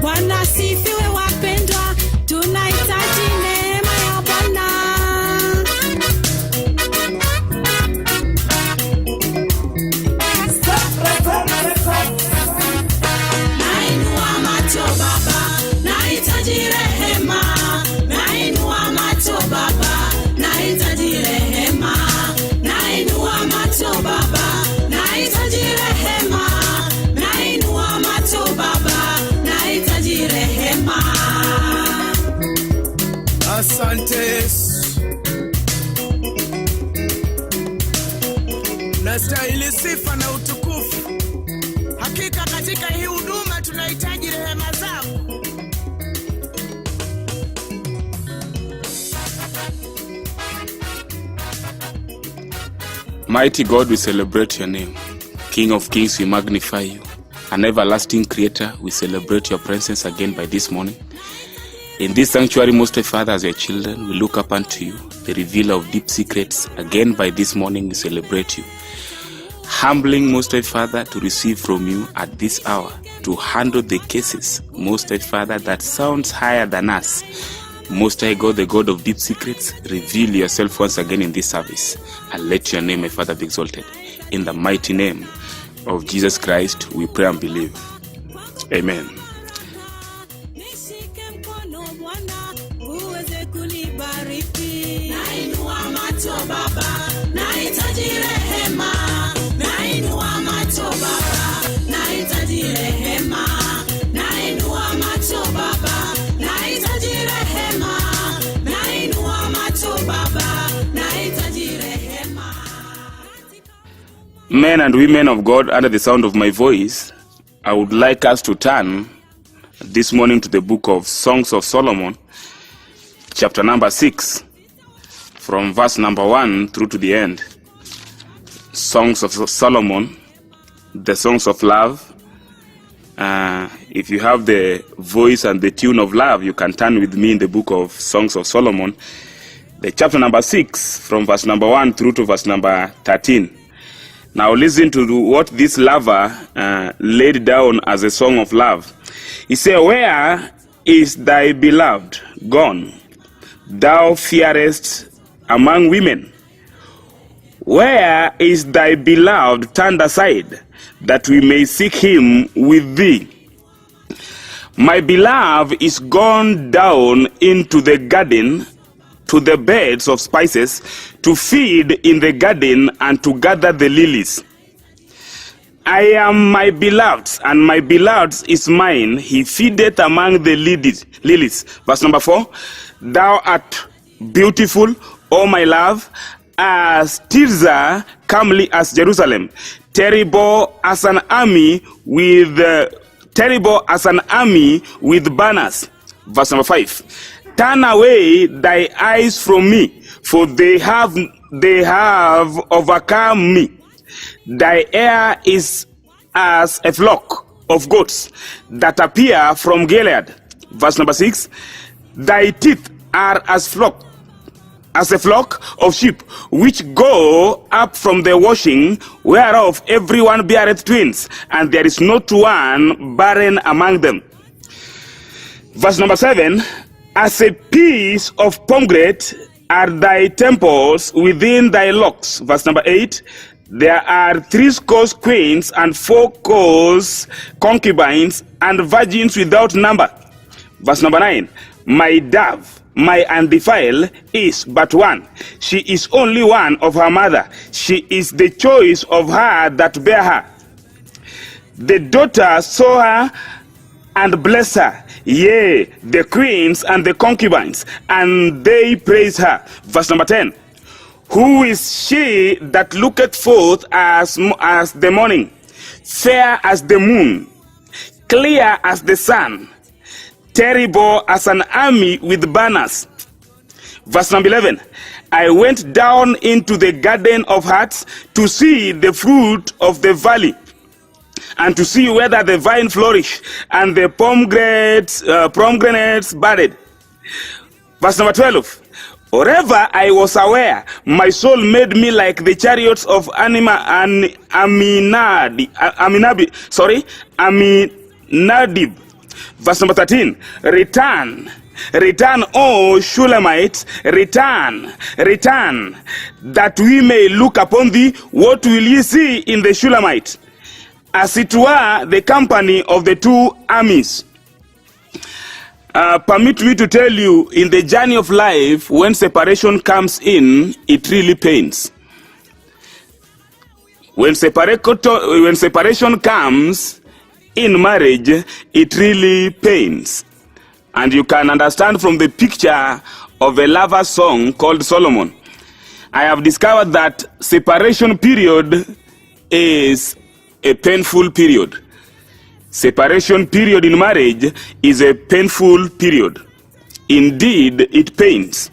Bwana sifiwe wapendwa, tunahitaji neema ya Bwana. Nainua macho Baba, nahitaji rehema. Nainua macho Baba, nahitaji rehema. Nainua macho Baba, nahitaji rehema. Nainua macho Baba, nahitaji rehema. Asante Yesu, nastahili sifa na utukufu. Hakika katika hii huduma tunahitaji rehema zako. Mighty God, we celebrate your name. King of kings, we magnify you. An everlasting creator, we celebrate your presence again by this morning. In this sanctuary, Most High Father, as your children, we look up unto you, the revealer of deep secrets. Again by this morning, we celebrate you. Humbling, Most High Father, to receive from you at this hour, to handle the cases, Most High Father, that sounds higher than us. Most High God, the God of deep secrets, reveal yourself once again in this service, and let your name, my Father, be exalted. In the mighty name of Jesus Christ, we pray and believe. Amen. Nishike mkono Bwana, uweze kunibariki. Nainua macho Baba, nahitaji rehema. Nainua macho Baba, nahitaji rehema. Nainua macho Baba, nahitaji rehema. Nainua macho Baba, nahitaji rehema. Men and women of God, under the sound of my voice, I would like us to turn this morning to the book of Songs of Solomon, chapter number 6, from verse number 1 through to the end. Songs of Solomon, the songs of love. If you have the voice and the tune of love, you can turn with me in the book of Songs of Solomon, the chapter number 6, from verse number 1 through to verse number 13. Now listen to what this lover laid down as a song of love. He said, "Where is thy beloved gone, thou fairest among women? Where is thy beloved turned aside, that we may seek him with thee? My beloved is gone down into the garden, to the beds of spices, to feed in the garden and to gather the lilies. I am my beloved's, and my beloved's is mine. He feedeth among the lilies." Verse number 4. "Thou art beautiful, O my love, as Tirzah, comely as Jerusalem, terrible as an army with banners." Verse number 5. "Turn away thy eyes from me, for they have overcome me. Thy hair is as a flock of goats that appear from Gilead." Verse number 6. "Thy teeth are as a flock of sheep, which go up from the washing, whereof everyone beareth twins, and there is not one barren among them." Verse number 7. "As a piece of pomegranate are thy temples within thy locks." Verse number 8. "There are 80 queens and 40 concubines and virgins without number." Verse number 9. "My dove, my undefiled, is but one. She is only one of her mother. She is the choice of her that bare her. The daughters saw her and bless her, yea, the queens and the concubines, and they praise her." Verse number 10. "Who is she that looketh forth as the morning, fair as the moon, clear as the sun, terrible as an army with banners?" Verse number 11. "I went down into the garden of hearts to see the fruit of the valley, and to see whether the vine flourish, and the pomegranates budded." Verse number 12. Or ever I was aware, my soul made me like the chariots of Aminadib. Verse number 13, return, O Shulamite, return, that we may look upon thee. What will ye see in the Shulamite? As it were the company of the two armies. Permit me to tell you, in the journey of life, when separation comes in, it really pains. When separation comes in marriage, it really pains. And you can understand from the picture of a lover song called Solomon. I have discovered that separation period is a painful period. Separation period in marriage is a painful period. Indeed, it pains.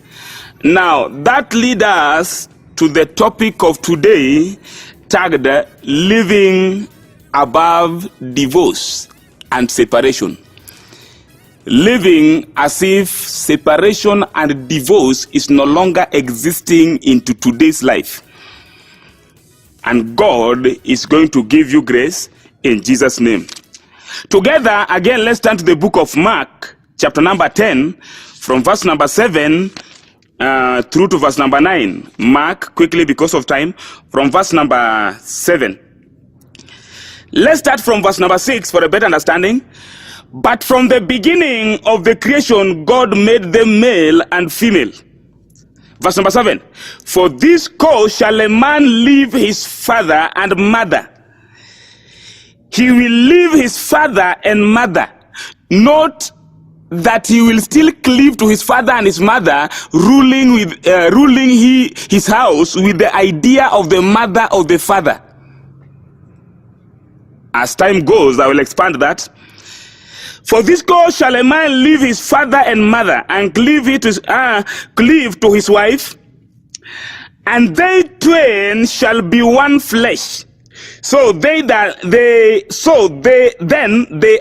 Now, that leads us to the topic of today, tagged living above divorce and separation. Living as if separation and divorce is no longer existing into today's life. And God is going to give you grace in Jesus' name. Together, again, let's turn to the book of Mark, chapter number 10, from verse number 7 through to verse number 9. Mark, quickly because of time, from verse number 7. Let's start from verse number 6 for a better understanding. But from the beginning of the creation, God made them male and female. Verse number 7. For this cause shall a man leave his father and mother. He will leave his father and mother. Note that he will still cleave to his father and his mother, ruling his house with the idea of the mother of the father. As time goes, I will expand that. For this cause shall a man leave his father and mother, and cleave to his wife, and they twain shall be one flesh. So they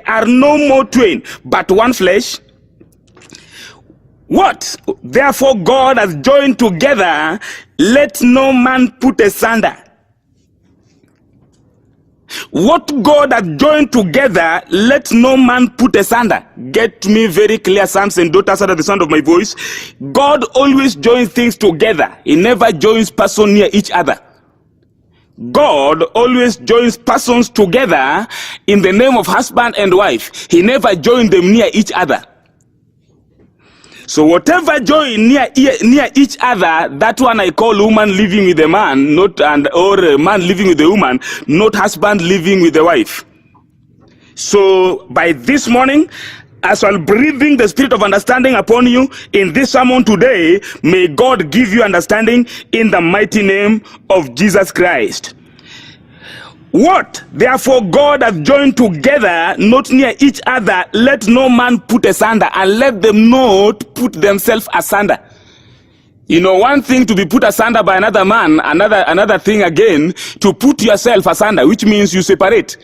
are no more twain, but one flesh. What therefore God has joined together, let no man put asunder. What God has joined together, let no man put asunder. Get me very clear, sons and daughters, under the sound of my voice. God always joins things together. He never joins persons near each other. God always joins persons together in the name of husband and wife. He never joined them near each other. So whatever join near each other, that one I call woman living with a man, or a man living with a woman, not husband living with a wife. So by this morning, as I'm breathing the spirit of understanding upon you in this sermon today, may God give you understanding in the mighty name of Jesus Christ. What therefore God has joined together, not near each other, let no man put asunder, and let them not put themselves asunder. You know, one thing to be put asunder by another man, another thing again to put yourself asunder, which means you separate.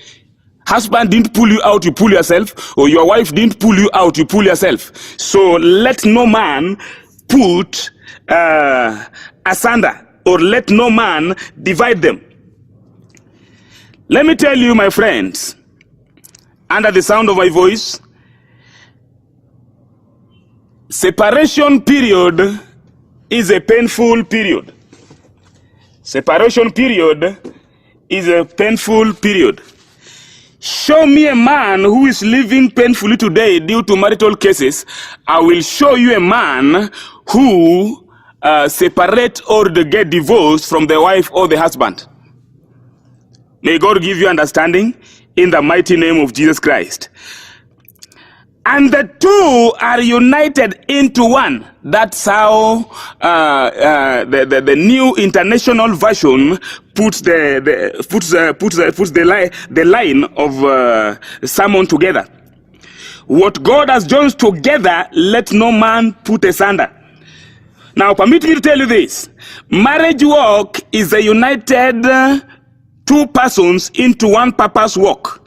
Husband didn't pull you out, you pull yourself, or your wife didn't pull you out, you pull yourself. So let no man put asunder, or let no man divide them. Let me tell you, my friends, under the sound of my voice, separation period is a painful period. Separation period is a painful period. Show me a man who is living painfully today due to marital cases. I will show you a man who separate or get divorced from the wife or the husband. May God give you understanding in the mighty name of Jesus Christ. And the two are united into one. That's how the New International Version puts the line of sermon together. What God has joined together, let no man put asunder. Now, permit me to tell you this: marriage work is a united two persons into one purpose work.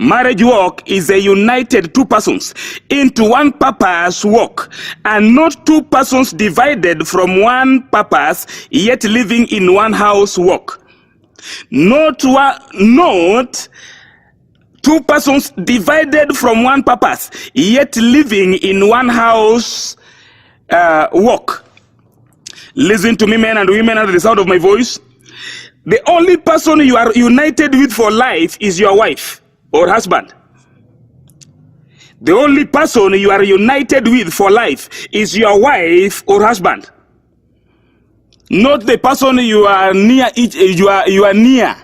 Marriage work is a united two persons into one purpose work, and not two persons divided from one purpose yet living in one house work. Not two persons divided from one purpose yet living in one house work. Listen to me, men and women, under the sound of my voice. The only person you are united with for life is your wife or husband. The only person you are united with for life is your wife or husband. Not the person you are near. You are near.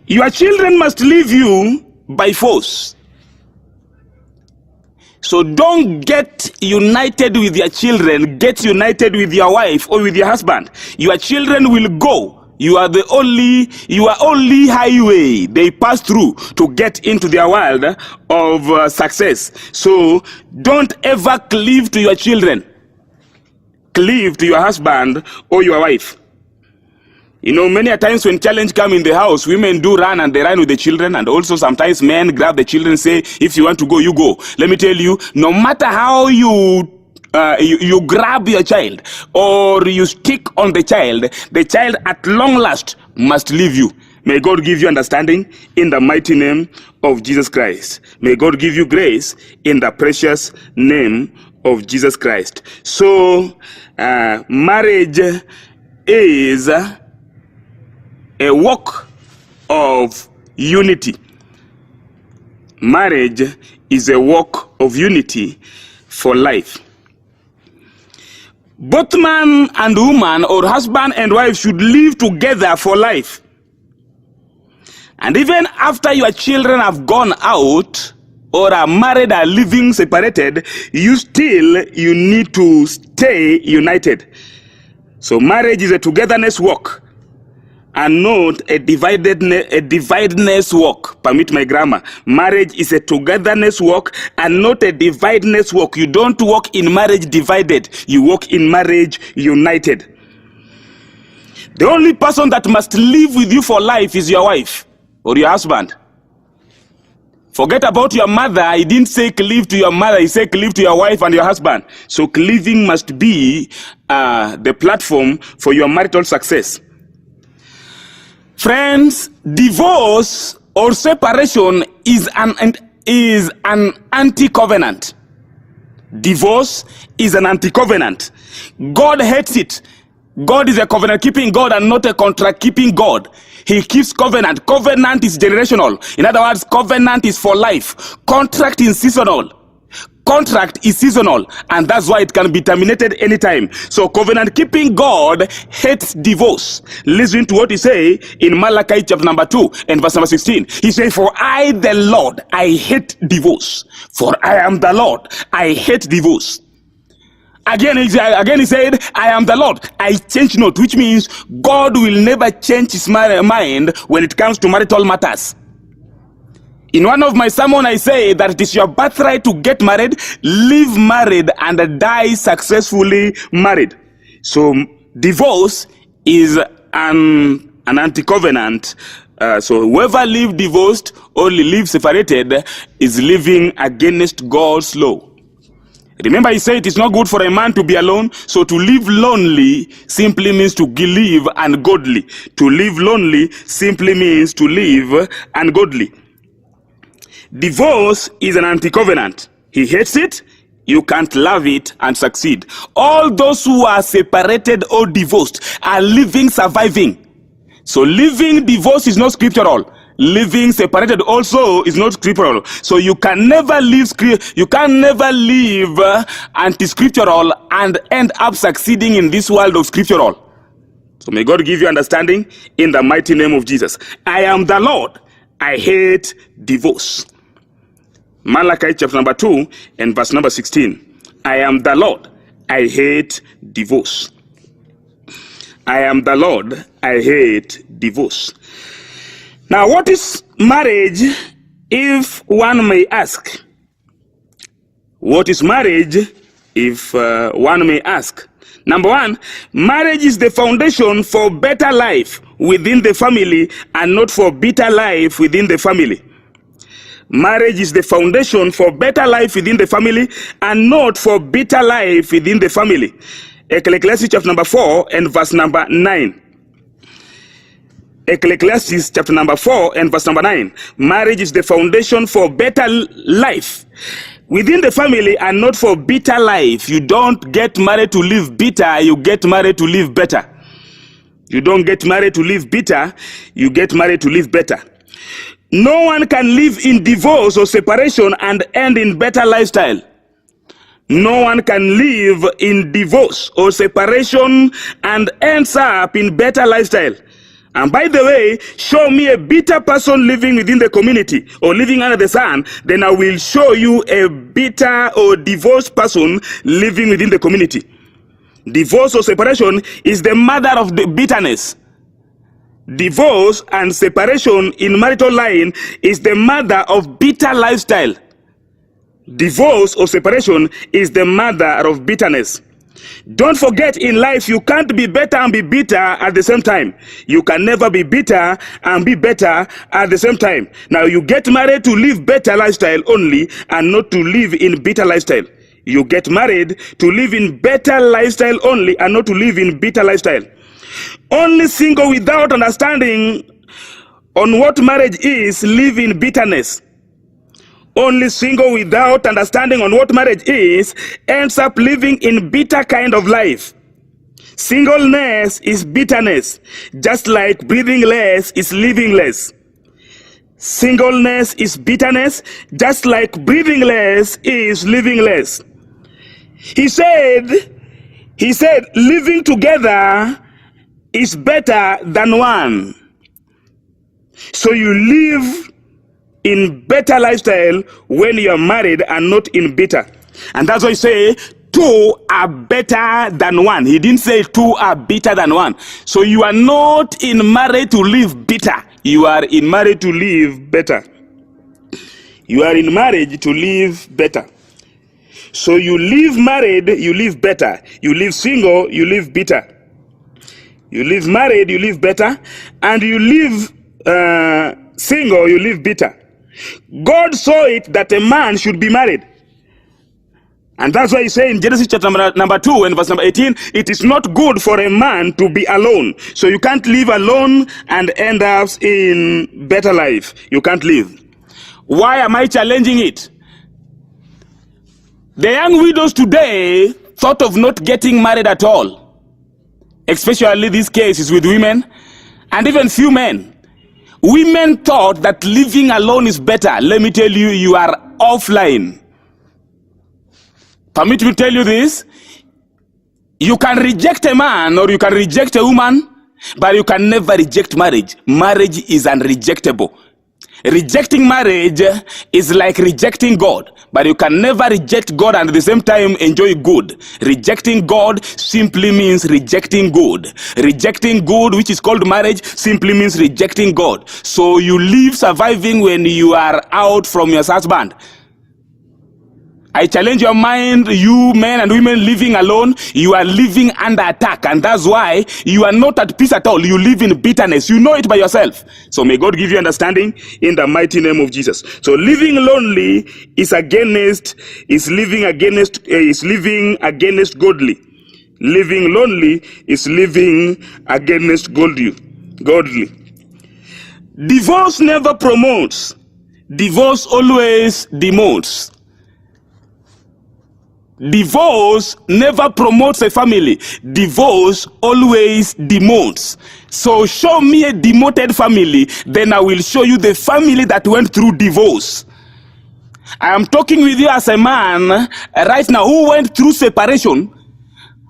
Your children must leave you by force. So don't get united with your children. Get united with your wife or with your husband. Your children will go. You are only highway they pass through to get into their world of success. So don't ever cleave to your children. Cleave to your husband or your wife. You know, many a times when challenge come in the house, women do run and they run with the children, and also sometimes men grab the children and say, if you want to go, you go. Let me tell you, no matter how you grab your child or you stick on the child at long last must leave you. May God give you understanding in the mighty name of Jesus Christ. May God give you grace in the precious name of Jesus Christ. So, marriage is a work of unity. Marriage is a work of unity for life. Both man and woman, or husband and wife, should live together for life. And even after your children have gone out or are married or living separated, you need to stay united. So marriage is a togetherness work and not a dividedness work. Permit my grammar. Marriage is a togetherness work and not a dividedness work. You don't work in marriage divided. You work in marriage united. The only person that must live with you for life is your wife or your husband. Forget about your mother. He didn't say cleave to your mother. He said cleave to your wife and your husband. So cleaving must be the platform for your marital success. Friends, divorce or separation is an anti-covenant. Divorce is an anti-covenant. God hates it. God is a covenant-keeping God and not a contract-keeping God. He keeps covenant. Covenant is generational. In other words, covenant is for life. Contract is seasonal. Contract is seasonal, and that's why it can be terminated anytime. So covenant-keeping God hates divorce. Listen to what he say in Malachi chapter number 2 and verse number 16. He says, "For I, the Lord, I hate divorce. For I am the Lord, I hate divorce." Again he said, "I am the Lord, I change not," which means God will never change his mind when it comes to marital matters. In one of my sermons, I say that it is your birthright to get married, live married, and die successfully married. So divorce is an anti-covenant. So whoever lives divorced or lives separated is living against God's law. Remember, he said it is not good for a man to be alone. So to live lonely simply means to live ungodly. To live lonely simply means to live ungodly. Divorce is an anti-covenant. He hates it. You can't love it and succeed. All those who are separated or divorced are living surviving. So living divorce is not scriptural. Living separated also is not scriptural. So you can never live anti-scriptural and end up succeeding in this world of scriptural. So may God give you understanding in the mighty name of Jesus. I am the Lord. I hate divorce. Malachi chapter number 2 and verse number 16. I am the Lord, I hate divorce. I am the Lord, I hate divorce. Now, what is marriage, if one may ask? What is marriage, if one may ask? Number one, marriage is the foundation for better life within the family and not for bitter life within the family. Marriage is the foundation for better life within the family and not for bitter life within the family. Ecclesiastes chapter number 4 and verse number 9. Ecclesiastes chapter number 4 and verse number 9. Marriage is the foundation for better life within the family and not for bitter life. You don't get married to live bitter, you get married to live better. You don't get married to live bitter, you get married to live better. No one can live in divorce or separation and end in better lifestyle. No one can live in divorce or separation and ends up in better lifestyle. And by the way, show me a bitter person living within the community or living under the sun, then I will show you a bitter or divorced person living within the community. Divorce or separation is the mother of the bitterness. Divorce and separation in marital line is the mother of bitter lifestyle. Divorce or separation is the mother of bitterness. Don't forget, in life you can't be better and be bitter at the same time. You can never be bitter and be better at the same time. Now you get married to live better lifestyle only and not to live in bitter lifestyle. You get married to live in better lifestyle only and not to live in bitter lifestyle. Only single without understanding on what marriage is live in bitterness. Only single without understanding on what marriage is ends up living in bitter kind of life. Singleness is bitterness, just like breathing less is living less. Singleness is bitterness, just like breathing less is living less. He said, living together is better than one. So you live in better lifestyle when you are married and not in bitter. And that's why I say two are better than one. He didn't say two are better than one. So you are not in marriage to live bitter. You are in marriage to live better. You are in marriage to live better. So you live married, you live better. You live single, you live bitter. You live married, you live better. And you live single, you live bitter. God saw it that a man should be married. And that's why he said in Genesis chapter number 2 and verse number 18, it is not good for a man to be alone. So you can't live alone and end up in better life. You can't live. Why am I challenging it? The young widows today thought of not getting married at all. Especially these cases with women and even few men. Women thought that living alone is better. Let me tell you, you are offline. Permit me to tell you this. You can reject a man or you can reject a woman, but you can never reject marriage. Marriage is unrejectable. Rejecting marriage is like rejecting God, but you can never reject God and at the same time enjoy good. Rejecting God simply means rejecting good. Rejecting good, which is called marriage, simply means rejecting God. So you live surviving when you are out from your husband. I challenge your mind, you men and women living alone, you are living under attack, and that's why you are not at peace at all. You live in bitterness. You know it by yourself. So may God give you understanding in the mighty name of Jesus. So living lonely is living against godly. Living lonely is living against godly. Divorce never promotes. Divorce always demotes. Divorce never promotes a family. Divorce always demotes. So show me a demoted family, then I will show you the family that went through divorce. I am talking with you as a man right now who went through separation.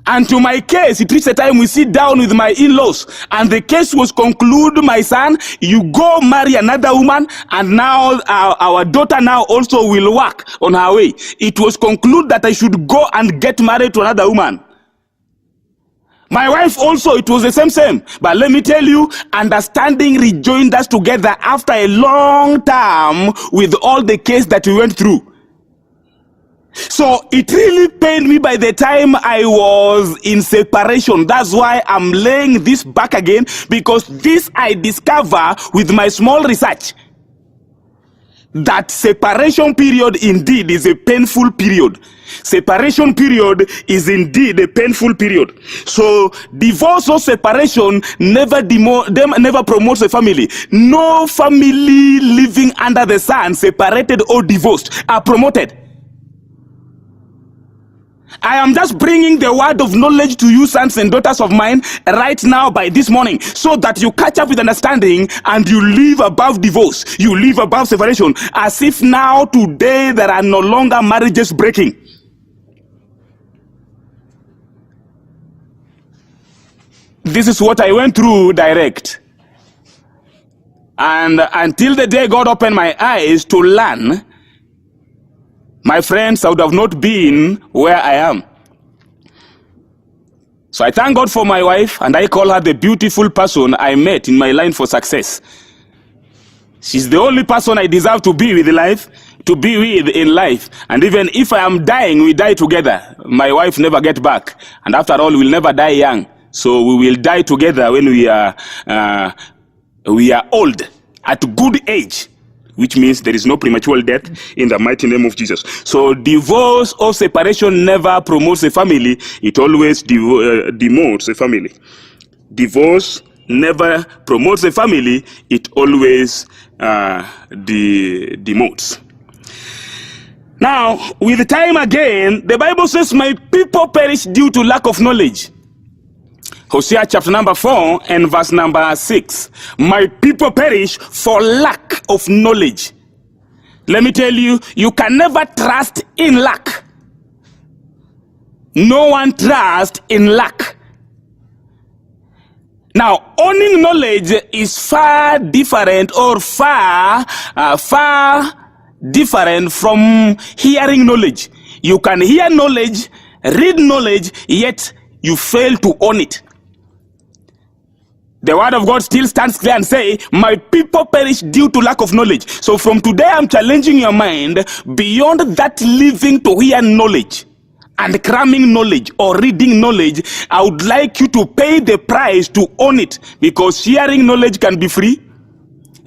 And to my case, it reached a time we sit down with my in-laws and the case was concluded, my son, you go marry another woman, and now our daughter now also will work on her way. It was concluded that I should go and get married to another woman. My wife also, it was the same. But let me tell you, understanding rejoined us together after a long time with all the case that we went through. So it really pained me by the time I was in separation. That's why I'm laying this back again, because this I discover with my small research, that separation period indeed is a painful period. Separation period is indeed a painful period. So divorce or separation never promotes a family. No family living under the sun, separated or divorced, are promoted. I am just bringing the word of knowledge to you, sons and daughters of mine, right now by this morning, so that you catch up with understanding and you live above divorce. You live above separation, as if now today there are no longer marriages breaking. This is what I went through direct. And until the day God opened my eyes to learn, my friends, I would have not been where I am. So I thank God for my wife, and I call her the beautiful person I met in my line for success. She's the only person I deserve to be with in life. And even if I am dying, we die together. My wife never get back. And after all, we'll never die young. So we will die together when we are old, at good age, which means there is no premature death, in the mighty name of Jesus. So divorce or separation never promotes a family. It always demotes a family. Divorce never promotes a family. It always demotes. Now, with time again, the Bible says, my people perish due to lack of knowledge. Hosea chapter number 4 and verse number 6. My people perish for lack of knowledge. Let me tell you, you can never trust in lack. No one trusts in lack. Now, owning knowledge is far different, or far different from hearing knowledge. You can hear knowledge, read knowledge, yet you fail to own it. The word of God still stands clear and say, my people perish due to lack of knowledge. So from today, I'm challenging your mind beyond that living to hear knowledge and cramming knowledge or reading knowledge. I would like you to pay the price to own it, because hearing knowledge can be free.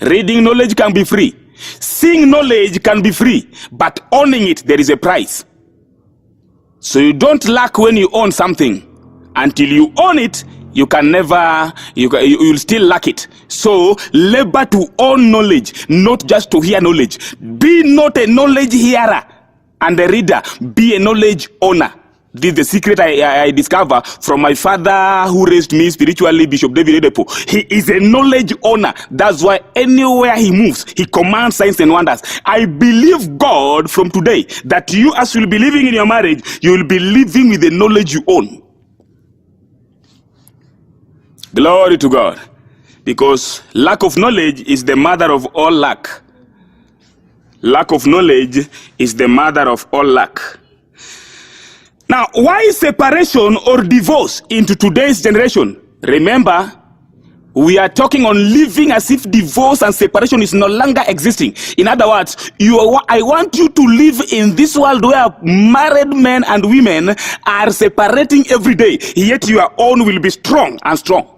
Reading knowledge can be free. Seeing knowledge can be free. But owning it, there is a price. So you don't lack when you own something. Until you own it, you can never, you'll still lack it. So labor to own knowledge, not just to hear knowledge. Be not a knowledge hearer and a reader. Be a knowledge owner. This is the secret I discover from my father who raised me spiritually, Bishop David Edepo. He is a knowledge owner. That's why anywhere he moves, he commands signs and wonders. I believe God from today that you, as you will be living in your marriage, you will be living with the knowledge you own. Glory to God. Because lack of knowledge is the mother of all lack. Lack of knowledge is the mother of all lack. Now, why separation or divorce into today's generation? Remember, we are talking on living as if divorce and separation is no longer existing. In other words, I want you to live in this world where married men and women are separating every day, yet your own will be strong and strong.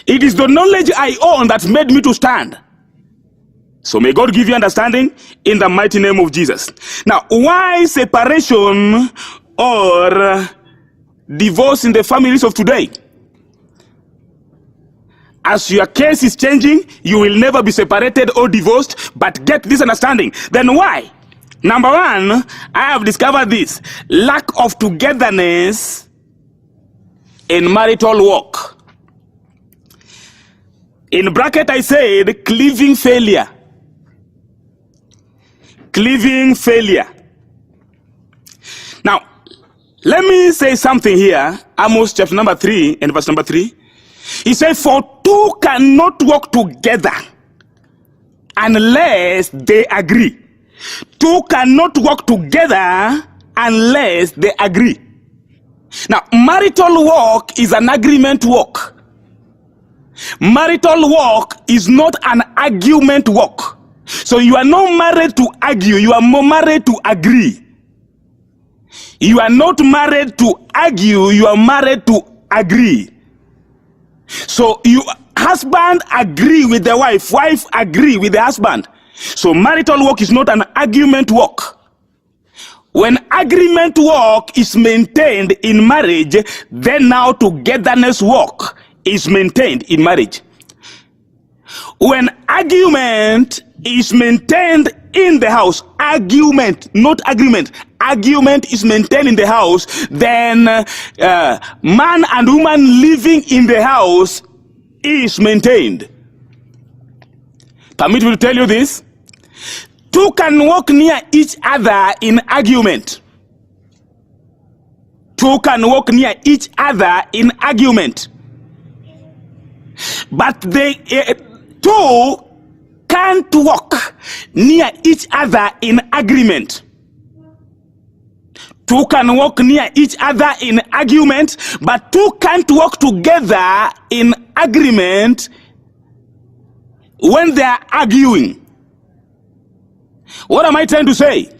It is the knowledge I own that made me to stand. So may God give you understanding in the mighty name of Jesus. Now, why separation or divorce in the families of today? As your case is changing, you will never be separated or divorced, but get this understanding. Then why? Number one, I have discovered this: lack of togetherness in marital walk. In bracket, I said cleaving failure. Cleaving failure. Now, let me say something here. Amos chapter number 3 and verse number 3. He said, for two cannot walk together unless they agree. Two cannot walk together unless they agree. Now, marital walk is an agreement walk. Marital walk is not an argument walk. So you are not married to argue, you are more married to agree. You are not married to argue, you are married to agree. So you husband agree with the wife agree with the husband. So marital work is not an argument work. When agreement work is maintained in marriage, then now togetherness work is maintained in marriage. When argument is maintained in the house, argument, not agreement, argument is maintained in the house, then man and woman living in the house is maintained. Permit me to tell you this. Two can walk near each other in argument. Two can walk near each other in argument. But they two can't walk near each other in agreement. Two can walk near each other in argument, but two can't walk together in agreement when they are arguing. What am I trying to say?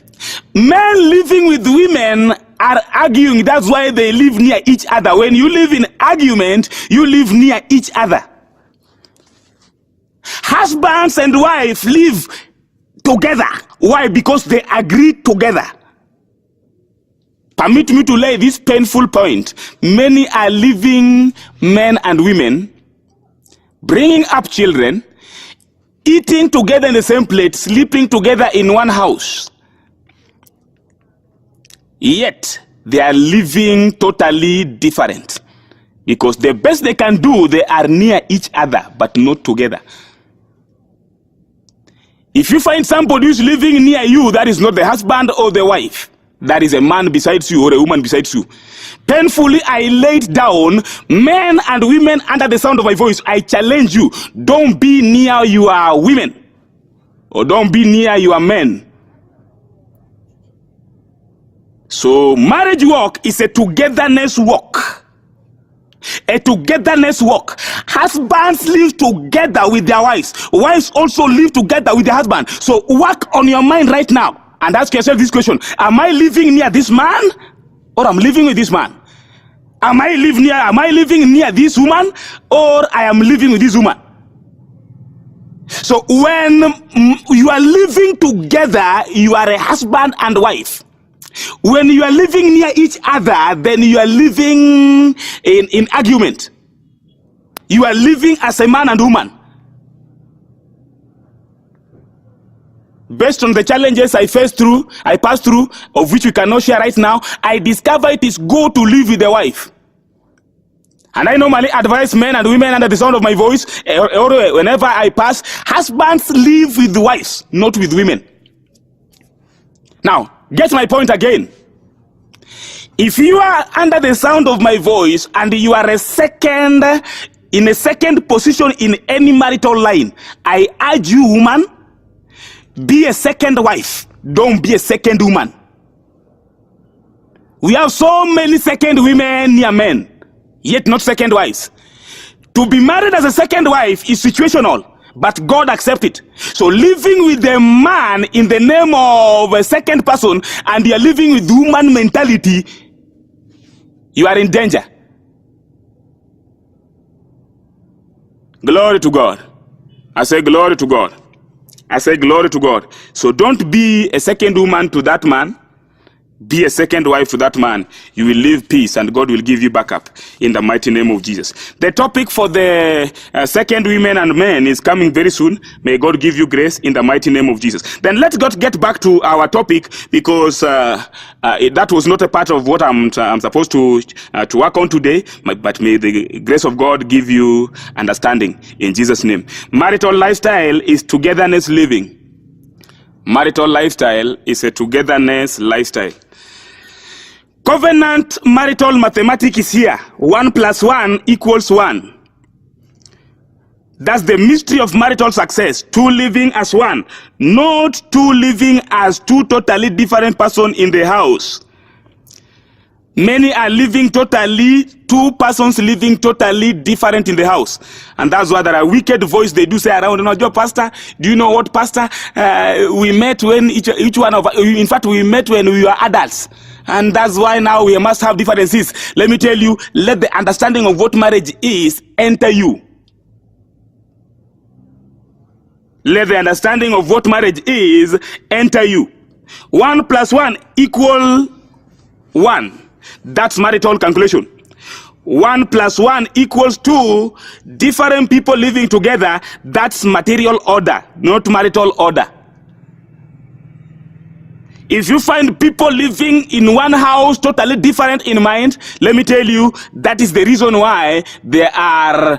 Men living with women are arguing. That's why they live near each other. When you live in argument, you live near each other. Husbands and wives live together. Why? Because they agree together. Permit me to lay this painful point. Many are living, men and women, bringing up children, eating together in the same plate, sleeping together in one house. Yet, they are living totally different. Because the best they can do, they are near each other, but not together. If you find somebody who's living near you, that is not the husband or the wife. That is a man besides you or a woman besides you. Painfully, I laid down, men and women under the sound of my voice, I challenge you, don't be near your women. Or don't be near your men. So marriage work is a togetherness work. A togetherness work. Husbands live together with their wives. Wives also live together with their husband. So work on your mind right now and ask yourself this question. Am I living near this man or I'm living with this man? Am I living near this woman or I am living with this woman? So when you are living together, you are a husband and wife. When you are living near each other, then you are living in argument. You are living as a man and woman. Based on the challenges I passed through, of which we cannot share right now, I discover it is good to live with a wife. And I normally advise men and women under the sound of my voice, or whenever I pass, husbands live with wives, not with women. Now, get my point again. If you are under the sound of my voice and you are in a second position in any marital line, I urge you, woman, be a second wife. Don't be a second woman. We have so many second women near men, yet not second wives. To be married as a second wife is situational, but God accepts it. So living with a man in the name of a second person and you are living with woman mentality, you are in danger. Glory to God. I say glory to God. I say glory to God. So don't be a second woman to that man. Be a second wife to that man. You will live peace and God will give you backup in the mighty name of Jesus. The topic for the second women and men is coming very soon. May God give you grace in the mighty name of Jesus. Then let's get back to our topic because that was not a part of what I'm supposed to work on today. But may the grace of God give you understanding in Jesus' name. Marital lifestyle is togetherness living. Marital lifestyle is a togetherness lifestyle. Covenant marital mathematics is here. 1 + 1 = 1. That's the mystery of marital success. Two living as one. Not two living as two totally different persons in the house. Many are living two persons living totally different in the house. And that's why there are wicked voices they do say around. No, Pastor, do you know what, Pastor? We met when each one of us, in fact, we met when we were adults. And that's why now we must have differences. Let me tell you, let the understanding of what marriage is enter you. Let the understanding of what marriage is enter you. 1 + 1 = 1. That's marital calculation. 1 + 1 = 2. Different people living together. That's material order, not marital order. If you find people living in one house totally different in mind, let me tell you, that is the reason why they are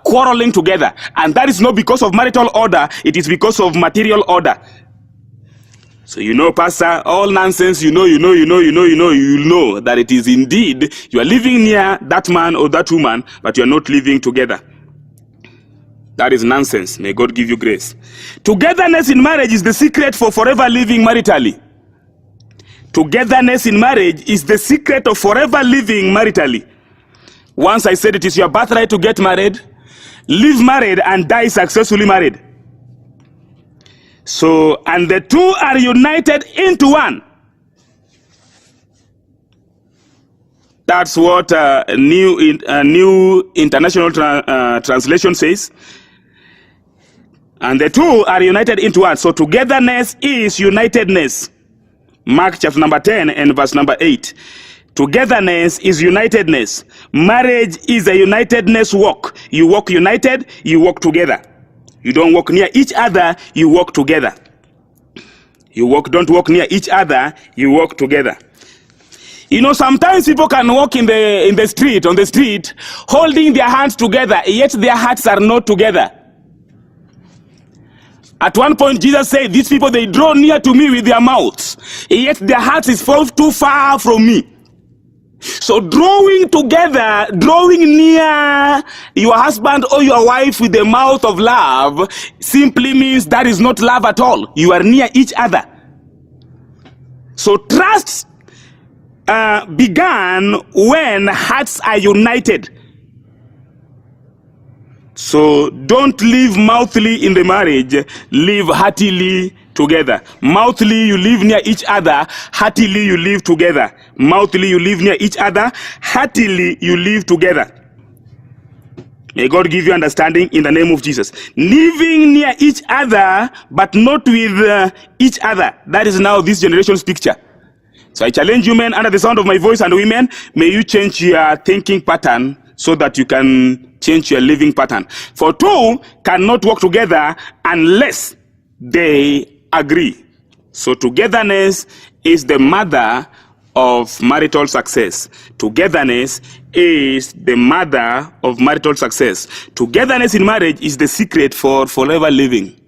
quarreling together. And that is not because of marital order, it is because of material order. So you know, Pastor, all nonsense, you know that it is indeed, you are living near that man or that woman, but you are not living together. That is nonsense. May God give you grace. Togetherness in marriage is the secret for forever living maritally. Togetherness in marriage is the secret of forever living maritally. Once I said it is your birthright to get married, live married and die successfully married. So, and the two are united into one. That's what New International Translation says. And the two are united into one. So togetherness is unitedness. Mark chapter number 10 and verse number 8. Togetherness is unitedness. Marriage is a unitedness walk. You walk united, you walk together. You don't walk near each other, you walk together. Don't walk near each other, you walk together. You know, sometimes people can walk on the street, holding their hands together, yet their hearts are not together. At one point, Jesus said, these people, they draw near to me with their mouths, yet their hearts is too far from me. So drawing together, drawing near your husband or your wife with the mouth of love simply means that is not love at all. You are near each other. So trust began when hearts are united. So don't live mouthly in the marriage, live heartily together. Mouthly you live near each other, heartily you live together. Mouthly you live near each other, heartily you live together. May God give you understanding in the name of Jesus. Living near each other but not with each other. That is now this generation's picture. So I challenge you men under the sound of my voice, and women, may you change your thinking pattern so that you can change your living pattern. For two cannot work together unless they agree. So togetherness is the mother of marital success. Togetherness is the mother of marital success. Togetherness in marriage is the secret for forever living.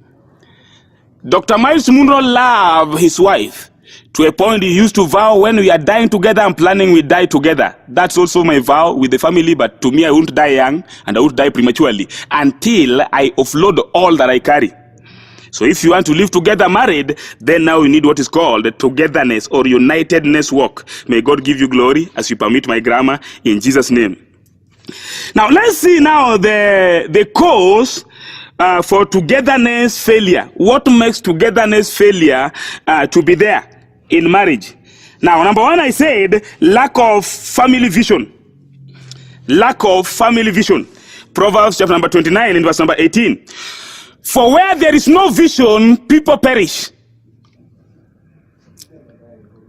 Dr. Miles Munro loved his wife to a point he used to vow, when we are dying together and planning we die together. That's also my vow with the family, but to me I won't die young and I won't die prematurely until I offload all that I carry. So if you want to live together married, then now you need what is called togetherness or unitedness walk. May God give you glory as you permit my grammar in Jesus' name. Now let's see now the cause for togetherness failure. What makes togetherness failure to be there in marriage? Now, number one, I said lack of family vision. Lack of family vision. Proverbs chapter number 29 and verse number 18. For where there is no vision, people perish.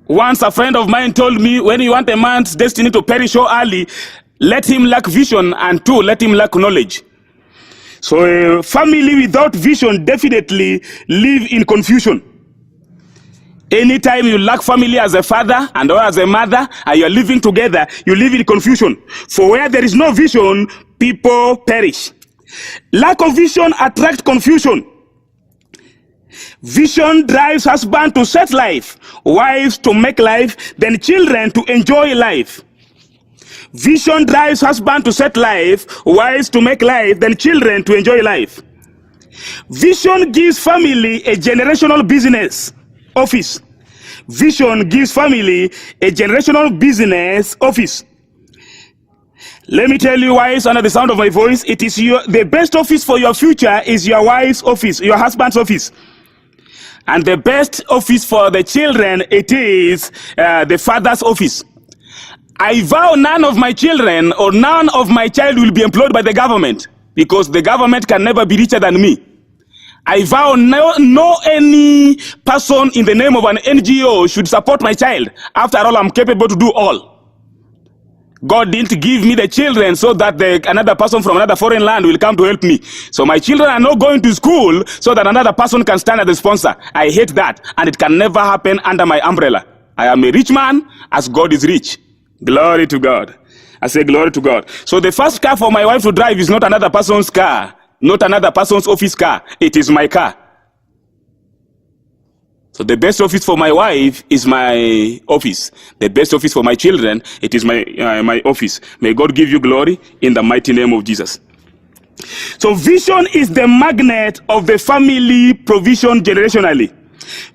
Once a friend of mine told me, when you want a man's destiny to perish so early, let him lack vision, and two, let him lack knowledge. So a family without vision definitely live in confusion. Anytime you lack family as a father and or as a mother and you are living together, you live in confusion. For where there is no vision, people perish. Lack of vision attracts confusion. Vision drives husband to set life, wives to make life, then children to enjoy life. Vision drives husband to set life, wives to make life, then children to enjoy life. Vision gives family a generational business office. Vision gives family a generational business office. Let me tell you, wives, under the sound of my voice, it is the best office for your future is your wife's office, your husband's office. And the best office for the children, it is the father's office. I vow none of my children or none of my child will be employed by the government, because the government can never be richer than me. I vow no any person in the name of an NGO should support my child. After all, I'm capable to do all. God didn't give me the children so that another person from another foreign land will come to help me. So my children are not going to school so that another person can stand as the sponsor. I hate that, and it can never happen under my umbrella. I am a rich man as God is rich. Glory to God. I say glory to God. So the first car for my wife to drive is not another person's car, not another person's office car. It is my car. So the best office for my wife is my office. The best office for my children, it is my office. May God give you glory in the mighty name of Jesus. So vision is the magnet of the family provision generationally.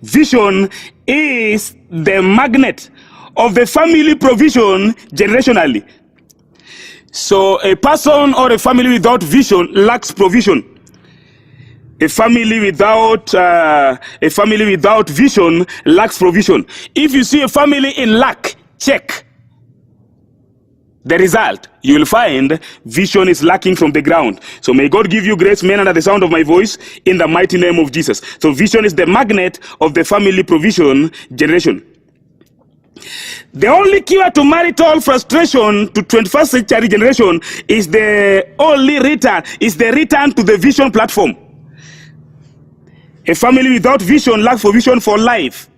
Vision is the magnet of the family provision generationally. So a person or a family without vision lacks provision. A family without vision lacks provision. If you see a family in lack, check the result. You will find vision is lacking from the ground. So may God give you grace, men, under the sound of my voice, in the mighty name of Jesus. So vision is the magnet of the family provision generation. The only cure to marital frustration to 21st century generation is the return to the vision platform. A family without vision lacks provision for life.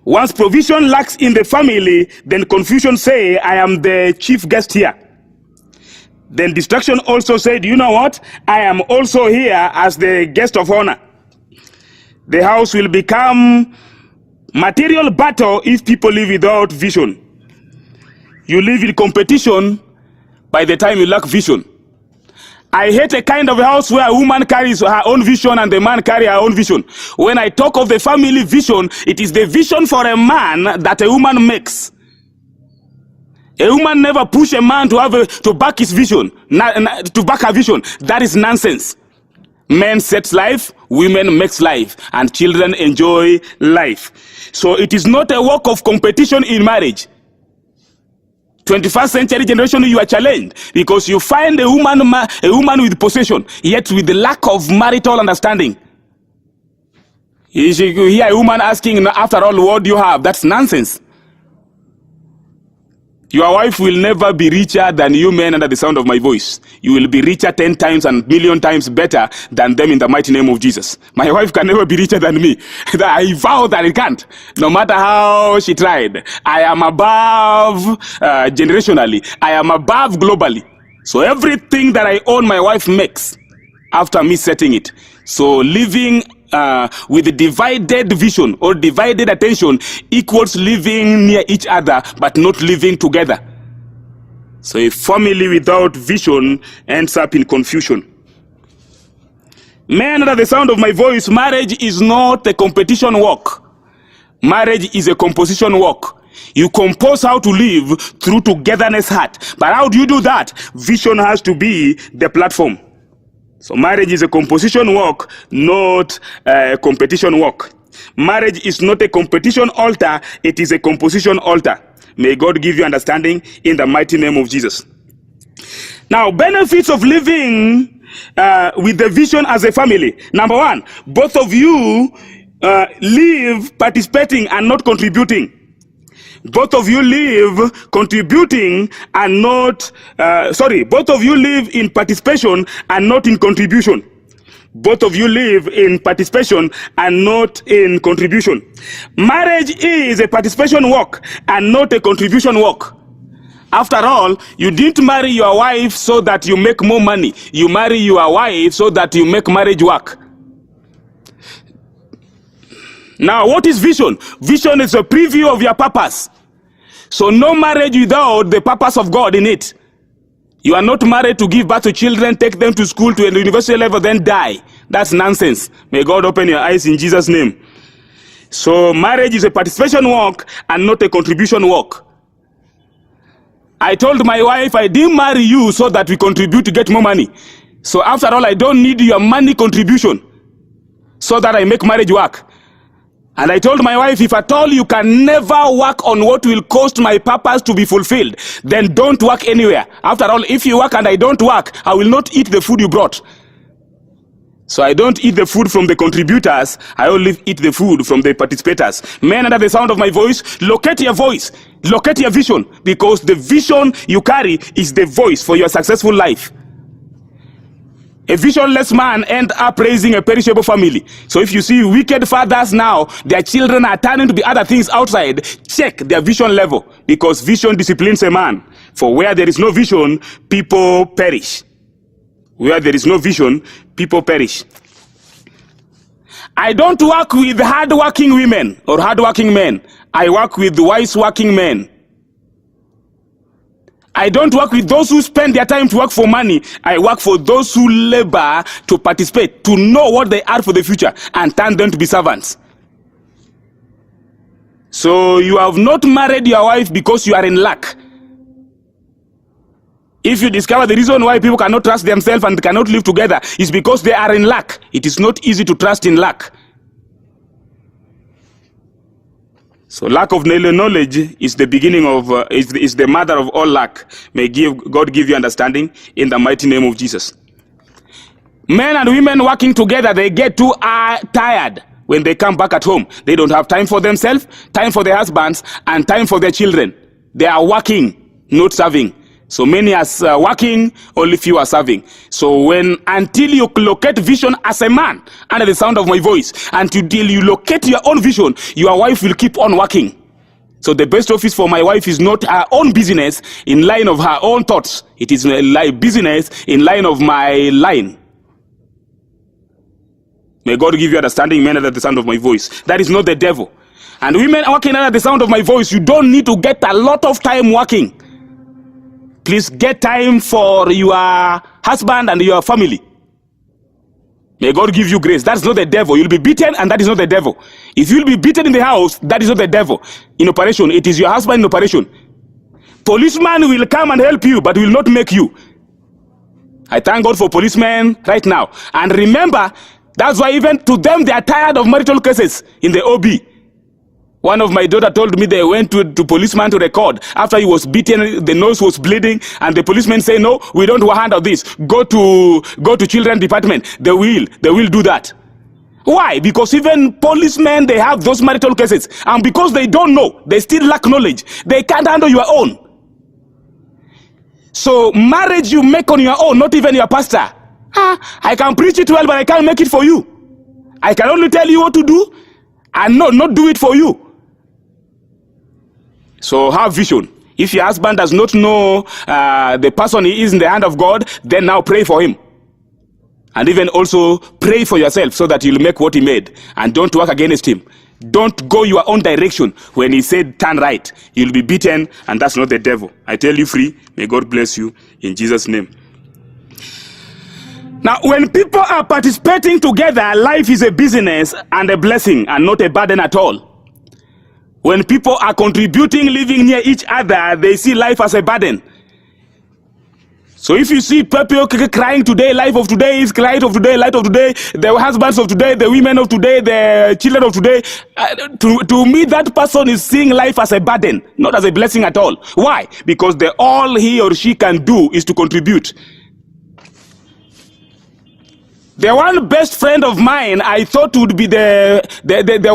Once provision lacks in the family, then confusion say, I am the chief guest here. Then distraction also said, you know what? I am also here as the guest of honor. The house will become material battle if people live without vision. You live in competition by the time you lack vision. I hate a kind of house where a woman carries her own vision and the man carry her own vision. When I talk of the family vision, it is the vision for a man that a woman makes. A woman never push a man to back his vision, to back her vision. That is nonsense. Men set life, women makes life, and children enjoy life. So it is not a work of competition in marriage. 21st century generation, you are challenged because you find a woman with possession, yet with the lack of marital understanding. You hear a woman asking, after all, what do you have? That's nonsense. Your wife will never be richer than you men under the sound of my voice. You will be richer 10 times and million times better than them in the mighty name of Jesus. My wife can never be richer than me. I vow that it can't, no matter how she tried. I am above generationally. I am above globally. So everything that I own, my wife makes after me setting it. So living with a divided vision or divided attention equals living near each other but not living together. So a family without vision ends up in confusion. Men, under the sound of my voice, marriage is not a competition work. Marriage is a composition work. You compose how to live through togetherness heart. But how do you do that? Vision has to be the platform. So marriage is a composition work, not a competition work. Marriage is not a competition altar, it is a composition altar. May God give you understanding in the mighty name of Jesus. Now, benefits of living with the vision as a family. Number one, both of you live participating and not contributing. Both of you live contributing and not, both of you live in participation and not in contribution. Both of you live in participation and not in contribution. Marriage is a participation work and not a contribution work. After all, you didn't marry your wife so that you make more money. You marry your wife so that you make marriage work. Now, what is vision? Vision is a preview of your purpose. So no marriage without the purpose of God in it. You are not married to give birth to children, take them to school to a university level, then die. That's nonsense. May God open your eyes in Jesus' name. So marriage is a participation work and not a contribution work. I told my wife I didn't marry you so that we contribute to get more money. So after all, I don't need your money contribution so that I make marriage work. And I told my wife, if at all you can never work on what will cause my purpose to be fulfilled, then don't work anywhere. After all, if you work and I don't work, I will not eat the food you brought. So I don't eat the food from the contributors, I only eat the food from the participators. Men under the sound of my voice, locate your voice, locate your vision, because the vision you carry is the voice for your successful life. A visionless man ends up raising a perishable family. So if you see wicked fathers now, their children are turning to be other things outside, check their vision level, because vision disciplines a man. For where there is no vision, people perish. Where there is no vision, people perish. I don't work with hard-working women or hard-working men. I work with wise-working men. I don't work with those who spend their time to work for money. I work for those who labor to participate, to know what they are for the future, and turn them to be servants. So you have not married your wife because you are in lack. If you discover the reason why people cannot trust themselves and cannot live together is because they are in lack. It is not easy to trust in lack. So lack of knowledge is the beginning of, is the mother of all lack. May God give you understanding in the mighty name of Jesus. Men and women working together, they get too tired when they come back at home. They don't have time for themselves, time for their husbands, and time for their children. They are working, not serving. So many are working, only few are serving. So until you locate vision as a man, under the sound of my voice, until you locate your own vision, your wife will keep on working. So the best office for my wife is not her own business in line of her own thoughts. It is a business in line of my line. May God give you understanding, men, under the sound of my voice. That is not the devil. And women working under the sound of my voice, you don't need to get a lot of time working. Please get time for your husband and your family. May God give you grace. That's not the devil. You'll be beaten, and that is not the devil. If you'll be beaten in the house, that is not the devil. In operation, it is your husband in operation. Policeman will come and help you, but will not make you. I thank God for policemen right now. And remember, that's why even to them, they are tired of marital cases in the OB. One of my daughter told me they went to policeman to record. After he was beaten, the nose was bleeding, and the policeman say, no, we don't handle this. Go to children department. They will do that. Why? Because even policemen, they have those marital cases. And because they don't know, they still lack knowledge. They can't handle your own. So marriage you make on your own, not even your pastor. I can preach it well, but I can't make it for you. I can only tell you what to do and not do it for you. So have vision. If your husband does not know the person he is in the hand of God, then now pray for him. And even also pray for yourself so that you'll make what he made. And don't work against him. Don't go your own direction. When he said turn right, you'll be beaten, and that's not the devil. I tell you free. May God bless you in Jesus' name. Now, when people are participating together, life is a business and a blessing and not a burden at all. When people are contributing, living near each other, they see life as a burden. So if you see people crying today, life of today is light of today, light of today, the husbands of today, the women of today, the children of today, to me that person is seeing life as a burden, not as a blessing at all. Why? Because all he or she can do is to contribute. The one best friend of mine I thought would be the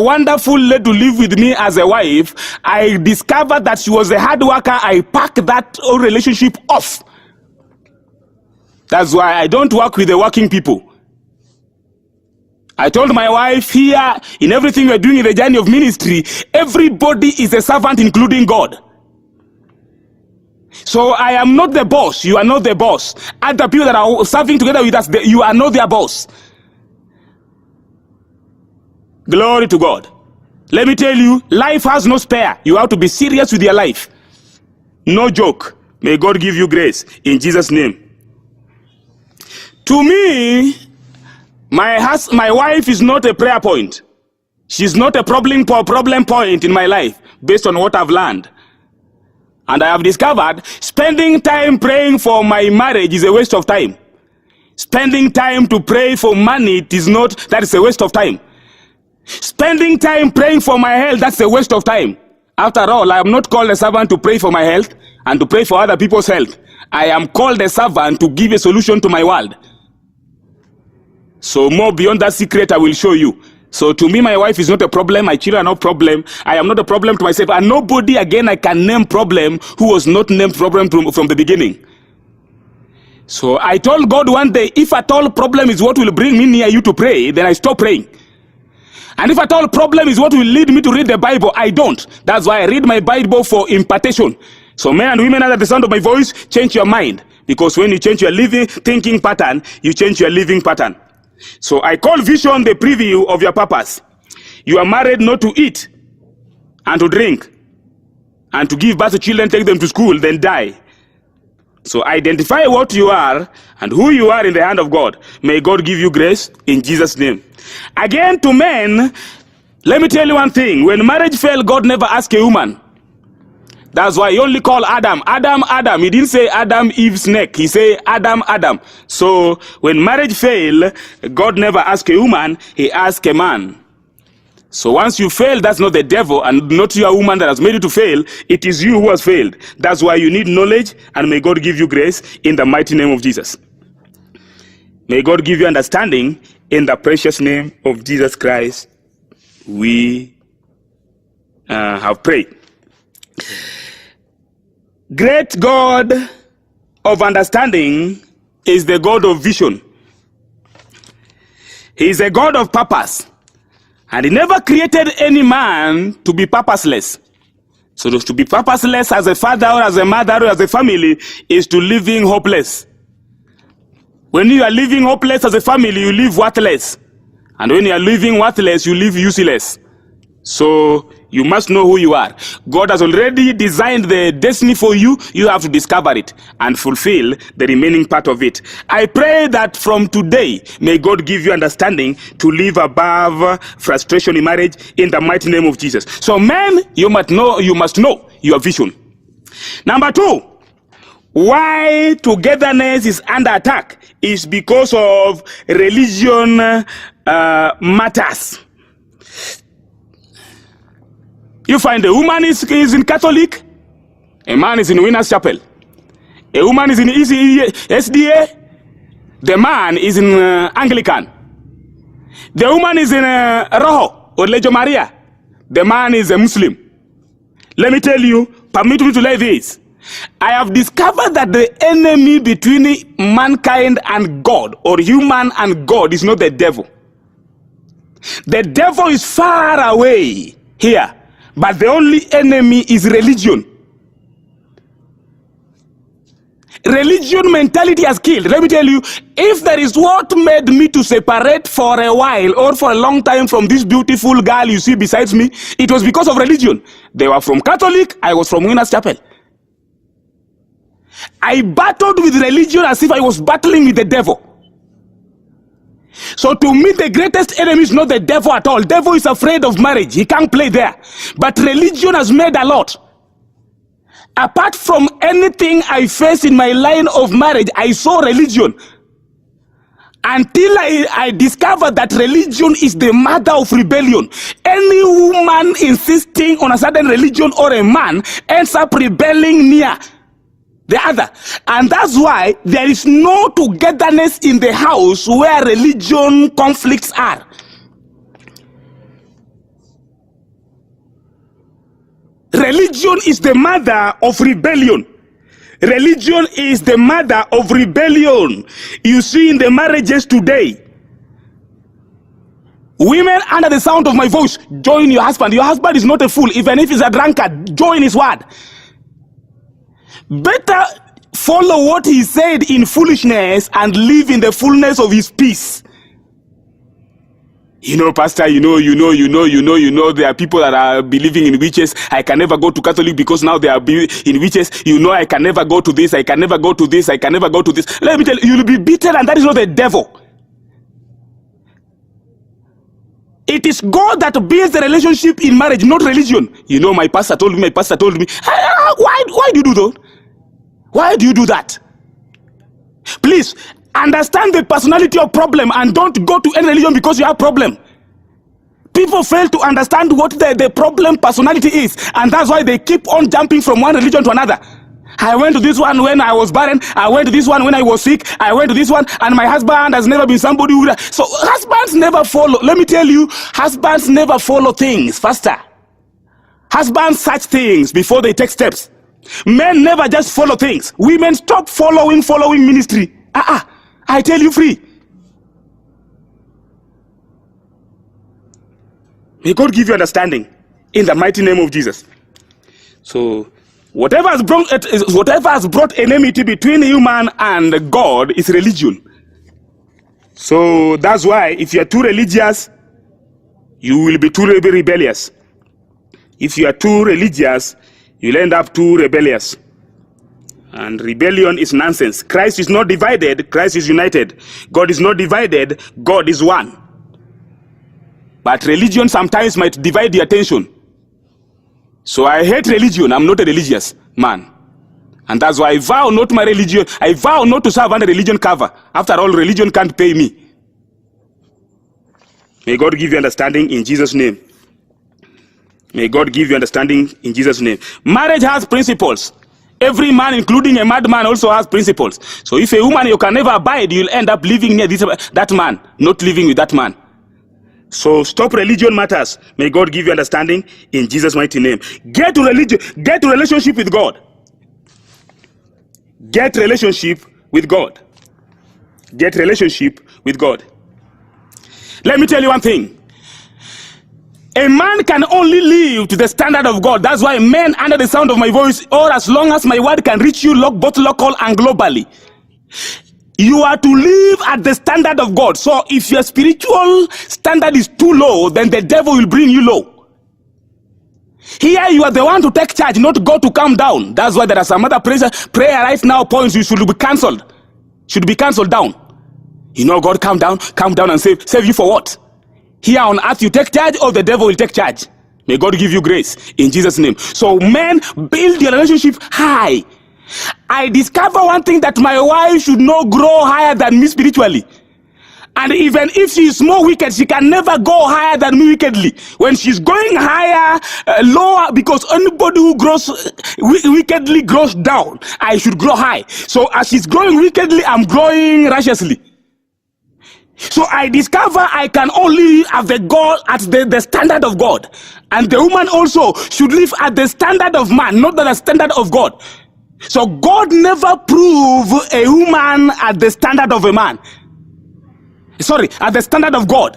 wonderful lady to live with me as a wife. I discovered that she was a hard worker. I packed that whole relationship off. That's why I don't work with the working people. I told my wife here, in everything we're doing in the journey of ministry, everybody is a servant, including God. So I am not the boss. You are not the boss. Other people that are serving together with us, you are not their boss. Glory to God. Let me tell you, life has no spare. You have to be serious with your life. No joke. May God give you grace in Jesus' name. To me, my wife is not a prayer point. She's not a problem point in my life based on what I've learned. And I have discovered spending time praying for my marriage is a waste of time. Spending time to pray for money, that is a waste of time. Spending time praying for my health, that's a waste of time. After all, I am not called a servant to pray for my health and to pray for other people's health. I am called a servant to give a solution to my world. So more beyond that secret, I will show you. So to me, my wife is not a problem. My children are not a problem. I am not a problem to myself. And nobody, again, I can name problem who was not named problem from the beginning. So I told God one day, if at all problem is what will bring me near you to pray, then I stop praying. And if at all problem is what will lead me to read the Bible, I don't. That's why I read my Bible for impartation. So men and women under the sound of my voice, change your mind. Because when you change your thinking pattern, you change your living pattern. So I call vision the preview of your purpose. You are married not to eat and to drink and to give birth to children, take them to school, then die. So identify what you are and who you are in the hand of God. May God give you grace in Jesus' name. Again, to men, let me tell you one thing. When marriage failed, God never asked a woman. That's why he only called Adam. Adam, Adam. He didn't say Adam, Eve, snake. He said Adam, Adam. So when marriage failed, God never asked a woman. He asked a man. So once you fail, that's not the devil and not your woman that has made you to fail. It is you who has failed. That's why you need knowledge, and may God give you grace in the mighty name of Jesus. May God give you understanding in the precious name of Jesus Christ. We have prayed. Great God of understanding is the God of vision. He is a God of purpose. And he never created any man to be purposeless. So to be purposeless as a father or as a mother or as a family is to living hopeless. When you are living hopeless as a family, you live worthless. And when you are living worthless, you live useless. So you must know who you are. God has already designed the destiny for you. You have to discover it and fulfill the remaining part of it. I pray that from today, may God give you understanding to live above frustration in marriage in the mighty name of Jesus. So men, you must know your vision. Number 2, why togetherness is under attack is because of religion matters. You find a woman is in Catholic, a man is in Winners Chapel. A woman is in SDA, the man is in Anglican. The woman is in Rojo or Legio Maria, the man is a Muslim. Let me tell you, permit me to lay this. I have discovered that the enemy between mankind and God, or human and God, is not the devil. The devil is far away here. But the only enemy is religion. Religion mentality has killed. Let me tell you, if there is what made me to separate for a while or for a long time from this beautiful girl you see besides me, it was because of religion. They were from Catholic, I was from Winners Chapel. I battled with religion as if I was battling with the devil. So to me, the greatest enemy is not the devil at all. Devil is afraid of marriage. He can't play there. But religion has made a lot. Apart from anything I face in my line of marriage, I saw religion. Until I discovered that religion is the mother of rebellion. Any woman insisting on a certain religion or a man ends up rebelling near the other. And that's why there is no togetherness in the house where religion conflicts are. Religion is the mother of rebellion. Religion is the mother of rebellion. You see in the marriages today, women under the sound of my voice, join your husband. Your husband is not a fool. Even if he's a drunkard, join his word. Better follow what he said in foolishness and live in the fullness of his peace. You know, Pastor, you know, there are people that are believing in witches. I can never go to Catholic because now they are in witches. You know, I can never go to this. I can never go to this. I can never go to this. Let me tell you, you'll be beaten, and that is not the devil. It is God that builds the relationship in marriage, not religion. You know, my pastor told me. Why do you do that? Why do you do that? Please, understand the personality of problem and don't go to any religion because you have problem. People fail to understand what the problem personality is, and that's why they keep on jumping from one religion to another. I went to this one when I was barren. I went to this one when I was sick. I went to this one, and my husband has never been somebody who... So husbands never follow. Let me tell you, husbands never follow things faster. Husbands search things before they take steps. Men never just follow things. Women, stop following ministry. I tell you free. May God give you understanding in the mighty name of Jesus. So whatever has brought enmity between human and God is religion. So that's why if you are too religious, you will be too rebellious. If you are too religious, you'll end up too rebellious. And rebellion is nonsense. Christ is not divided, Christ is united. God is not divided, God is one. But religion sometimes might divide the attention. So I hate religion. I'm not a religious man. And that's why I vow not my religion. I vow not to serve under religion cover. After all, religion can't pay me. May God give you understanding in Jesus' name. May God give you understanding in Jesus' name. Marriage has principles. Every man, including a madman, also has principles. So if a woman you can never abide, you'll end up living near that man, not living with that man. So stop religion matters. May God give you understanding in Jesus' mighty name. Get to religion. Get to relationship with God. Get relationship with God. Get relationship with God. Let me tell you one thing. A man can only live to the standard of God. That's why men under the sound of my voice, or as long as my word can reach you, both local and globally, you are to live at the standard of God. So if your spiritual standard is too low, then the devil will bring you low. Here you are the one to take charge, not God to come down. That's why there are some other prayer right now points you should be cancelled. Should be cancelled down. You know, God come down and save you for what? Here on earth you take charge, or the devil will take charge. May God give you grace in Jesus' name. So men, build your relationship high. I discover one thing, that my wife should not grow higher than me spiritually. And even if she is more wicked, she can never go higher than me wickedly. When she's going higher, lower, because anybody who grows wickedly grows down. I should grow high. So as she's growing wickedly, I'm growing righteously. So I discover I can only have the goal at the standard of God. And the woman also should live at the standard of man, not at the standard of God. So God never proved a woman at the standard of a man. Sorry, at the standard of God.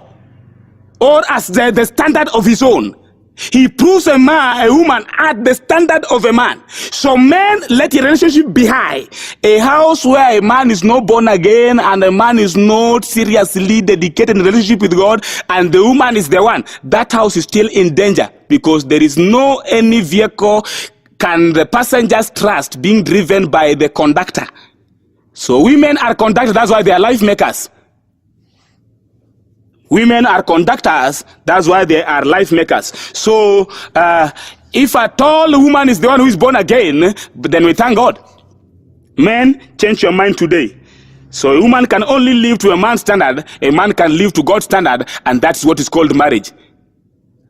Or as the standard of his own. He proves a woman at the standard of a man. So men, let your relationship be high. A house where a man is not born again and a man is not seriously dedicated in relationship with God, and the woman is the one, that house is still in danger, because there is no any vehicle can the passengers trust being driven by the conductor. So women are conductors, that's why they are life makers. Women are conductors, that's why they are life makers. So, if at all a woman is the one who is born again, then we thank God. Men, change your mind today. So a woman can only live to a man's standard, a man can live to God's standard, and that's what is called marriage.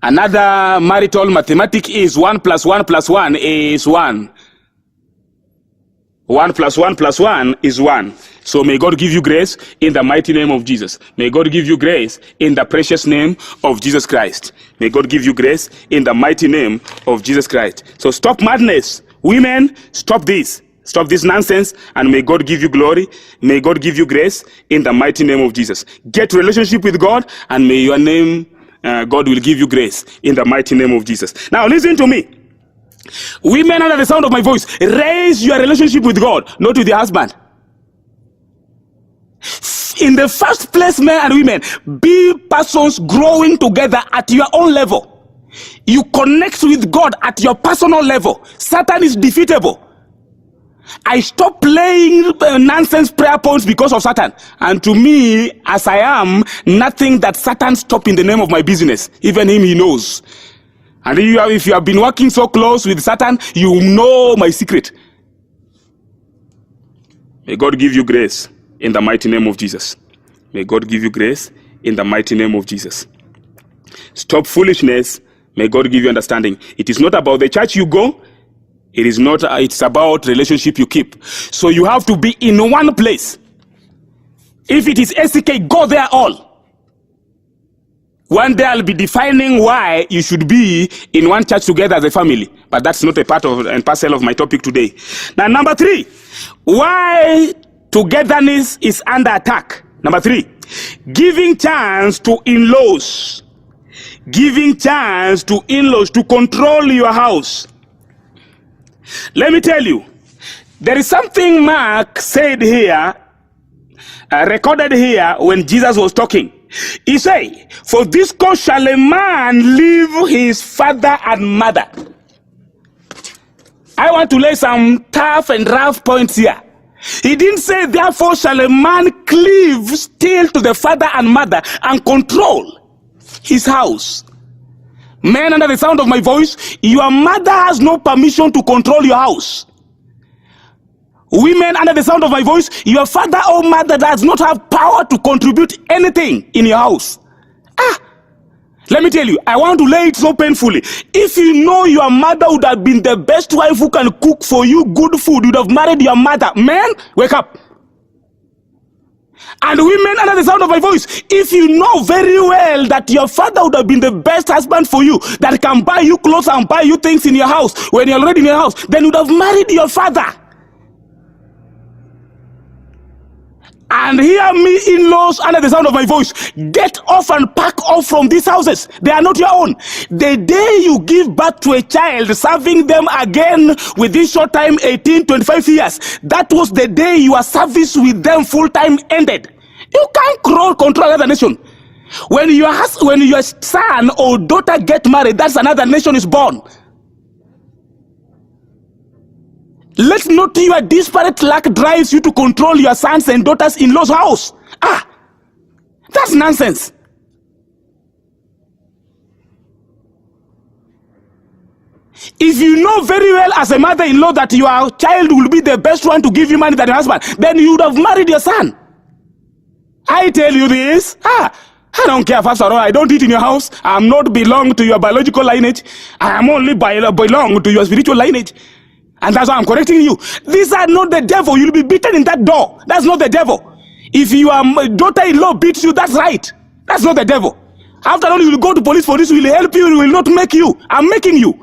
Another marital mathematic is 1 + 1 + 1 is 1. 1 + 1 + 1 is 1. So may God give you grace in the mighty name of Jesus. May God give you grace in the precious name of Jesus Christ. May God give you grace in the mighty name of Jesus Christ. So stop madness. Women, stop this. Stop this nonsense, and may God give you glory. May God give you grace in the mighty name of Jesus. Get relationship with God, and may your name, God will give you grace in the mighty name of Jesus. Now listen to me. Women under the sound of my voice, raise your relationship with God, not with your husband. In the first place, men and women, be persons growing together at your own level. You connect with God at your personal level. Satan is defeatable. I stopped playing nonsense prayer points because of Satan. And to me, as I am, nothing that Satan stopped in the name of my business. Even him, he knows. And if you have been working so close with Satan, you know my secret. May God give you grace in the mighty name of Jesus. May God give you grace in the mighty name of Jesus. Stop foolishness. May God give you understanding. It is not about the church you go. It is not, it's about relationship you keep. So you have to be in one place. If it is SCK, go there all. One day I'll be defining why you should be in one church together as a family. But that's not a part of and parcel of my topic today. Now, number 3, why togetherness is under attack. Number 3, giving chance to in-laws. Giving chance to in-laws to control your house. Let me tell you, there is something Mark said here, recorded here when Jesus was talking. He said, for this cause shall a man leave his father and mother. I want to lay some tough and rough points here. He didn't say, therefore shall a man cleave still to the father and mother and control his house. Men under the sound of my voice, your mother has no permission to control your house. Women under the sound of my voice, your father or mother does not have power to contribute anything in your house. Let me tell you, I want to lay it so painfully. If you know your mother would have been the best wife who can cook for you good food, you'd have married your mother. Men, wake up. And women under the sound of my voice, if you know very well that your father would have been the best husband for you, that can buy you clothes and buy you things in your house when you're already in your house, then you'd have married your father. And hear me, in-laws under the sound of my voice, get off and pack off from these houses. They are not your own. The day you give birth to a child, serving them again within short time, 18, 25 years, that was the day your service with them full-time ended. You can't control another nation. When your son or daughter get married, that's another nation is born. Let not your disparate luck drives you to control your sons and daughters in-laws' house. That's nonsense. If you know very well as a mother-in-law that your child will be the best one to give you money than your husband, then you would have married your son. I tell you this, I don't care, first of all, I don't eat in your house. I am not belong to your biological lineage. I am only belong to your spiritual lineage. And that's why I'm correcting you. These are not the devil. You'll be beaten in that door. That's not the devil. If your daughter-in-law beats you, that's right. That's not the devil. After all, you will go to police for this. Will help you. Will not make you. I'm making you.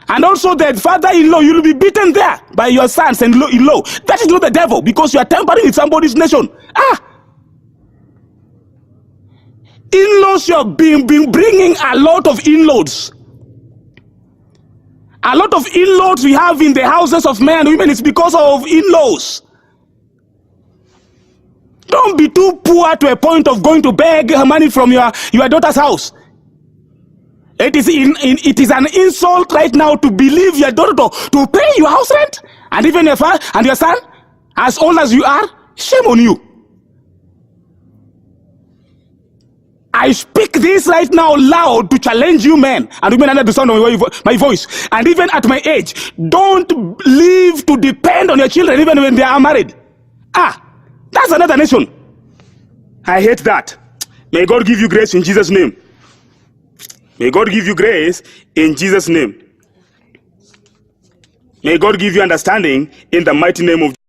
And also the father-in-law, you will be beaten there by your sons and in-law. That is not the devil, because you are tampering with somebody's nation. In-laws, you have been bringing a lot of in-laws. A lot of in-laws we have in the houses of men and women is because of in-laws. Don't be too poor to a point of going to beg money from your daughter's house. It is an insult right now to believe your daughter to pay your house rent, and even your father and your son, as old as you are. Shame on you. I speak this right now loud to challenge you men and women under the sound of my voice. And even at my age, don't live to depend on your children even when they are married. That's another nation. I hate that. May God give you grace in Jesus' name. May God give you grace in Jesus' name. May God give you understanding in the mighty name of Jesus.